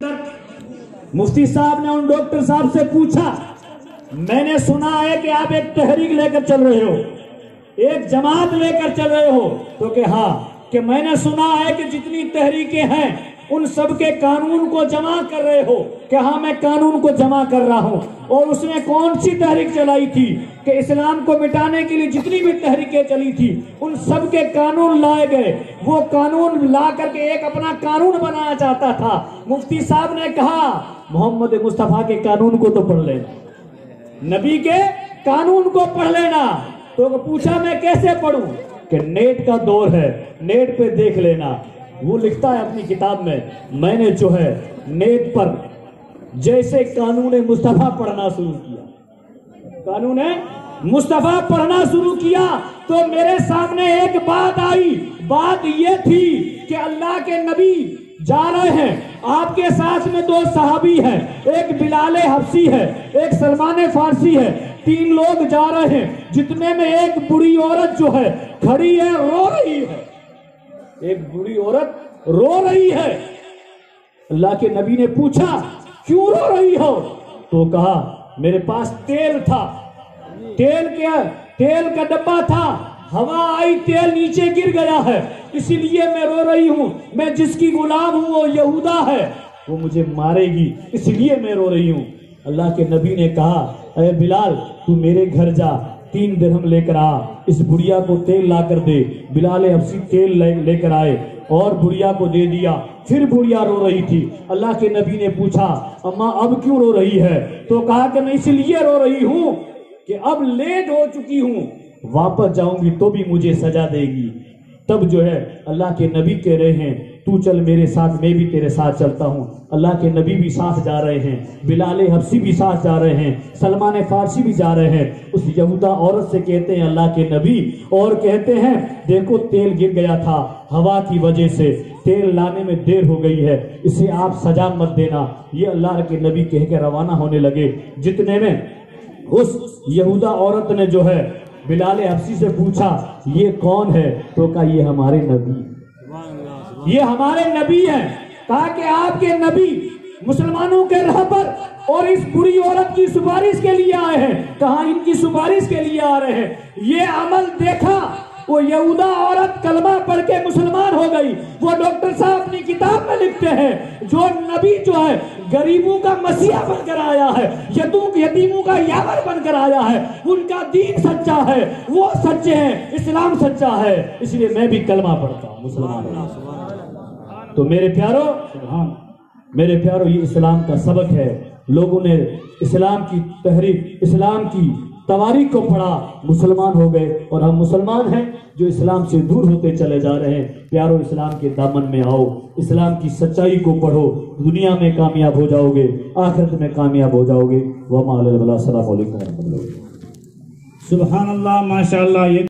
मुफ्ती साहब ने उन डॉक्टर साहब से पूछा, मैंने सुना है कि आप एक तहरीक लेकर चल रहे हो, एक जमात लेकर चल रहे हो। तो कि हाँ, कि मैंने सुना है कि जितनी तहरीकें हैं उन सब के कानून को जमा कर रहे हो। कि हाँ, मैं कानून को जमा कर रहा हूँ। और उसने कौन सी तहरीक चलाई थी कि इस्लाम को मिटाने के लिए जितनी भी तहरीकें चली थी उन सब के कानून लाए गए। वो कानून ला करके एक अपना कानून बनाना चाहता था। मुफ्ती साहब ने कहा, मोहम्मद मुस्तफा के कानून को तो पढ़ लेना, नबी के कानून को पढ़ लेना। तो पूछा मैं कैसे पढ़ूं? कि नेट का दौर है, नेट पे देख लेना। वो लिखता है अपनी किताब में, मैंने जो है नेट पर जैसे कानून मुस्तफा पढ़ना शुरू किया, कानून मुस्तफा पढ़ना शुरू किया तो मेरे सामने एक बात आई। बात ये थी कि अल्लाह के नबी जा रहे हैं, आपके साथ में दो सहाबी हैं, एक बिलाल हबशी है, एक सलमान फारसी है, 3 लोग जा रहे हैं, जितने में एक बुरी औरत जो है खड़ी है, रो रही है। एक बुरी औरत रो रही है। अल्लाह के नबी ने पूछा, क्यों रो रही हो? तो कहा, मेरे पास तेल था, तेल का डब्बा था, हवा आई, तेल नीचे गिर गया है, इसीलिए मैं रो रही हूं। मैं जिसकी गुलाम हूं वो यहूदा है, वो मुझे मारेगी, इसलिए मैं रो रही हूं। अल्लाह के नबी ने कहा, अरे बिलाल, तू मेरे घर जा, 3 दिरहम लेकर आ, इस बुढ़िया को तेल ला कर दे। बिलाल हबशी तेल लेकर आए और बुढ़िया को दे दिया। फिर बुढ़िया रो रही थी। अल्लाह के नबी ने पूछा, अम्मा अब क्यों रो रही है? तो कहा कि मैं इसलिए रो रही हूं कि अब लेट हो चुकी हूं, वापस जाऊंगी तो भी मुझे सजा देगी। तब जो है अल्लाह के नबी कह रहे हैं, तू चल मेरे साथ, मैं भी तेरे साथ चलता हूं। अल्लाह के नबी भी साथ जा रहे हैं, बिलाल हबशी भी साथ जा रहे हैं, सलमान फारसी भी जा रहे हैं। उस यहूदा औरत से कहते हैं अल्लाह के नबी, और कहते हैं देखो तेल गिर गया था, हवा की वजह से तेल लाने में देर हो गई है, इसे आप सजा मत देना। ये अल्लाह के नबी कह के रवाना होने लगे। जितने में उस यहूदा औरत ने जो है बिलाल हबशी से पूछा, ये कौन है? तो कहा, ये हमारे नबी, ये हमारे नबी हैं। कहा कि आपके नबी मुसलमानों के रहबर और इस बुरी औरत की सुपारिश के लिए आए हैं। कहा, इनकी सुपारिश के लिए आ रहे हैं। ये अमल देखा, वो यहूदा औरत कलमा पढ़ के मुसलमान हो गई। वो डॉक्टर साहब अपनी किताब में लिखते हैं, जो नबी जो है गरीबों का मसीहा बनकर आया है, यतीमों का यावर बनकर आया है, उनका दीन सच्चा है, वो सच्चे हैं, इस्लाम सच्चा है, इसलिए मैं भी कलमा पढ़ता हूँ, मुसलमान। तो मेरे प्यारो, ये इस्लाम का सबक है। लोगों ने इस्लाम की तहरीक, इस्लाम की तवारीख को पढ़ा, मुसलमान हो गए, और हम मुसलमान हैं जो इस्लाम से दूर होते चले जा रहे हैं। प्यारो, इस्लाम के दामन में आओ, इस्लाम की सच्चाई को पढ़ो, दुनिया में कामयाब हो जाओगे, आखिरत में कामयाब हो जाओगे। वमा अलैहि वसल्लम। सुभान अल्लाह, माशाअल्लाह।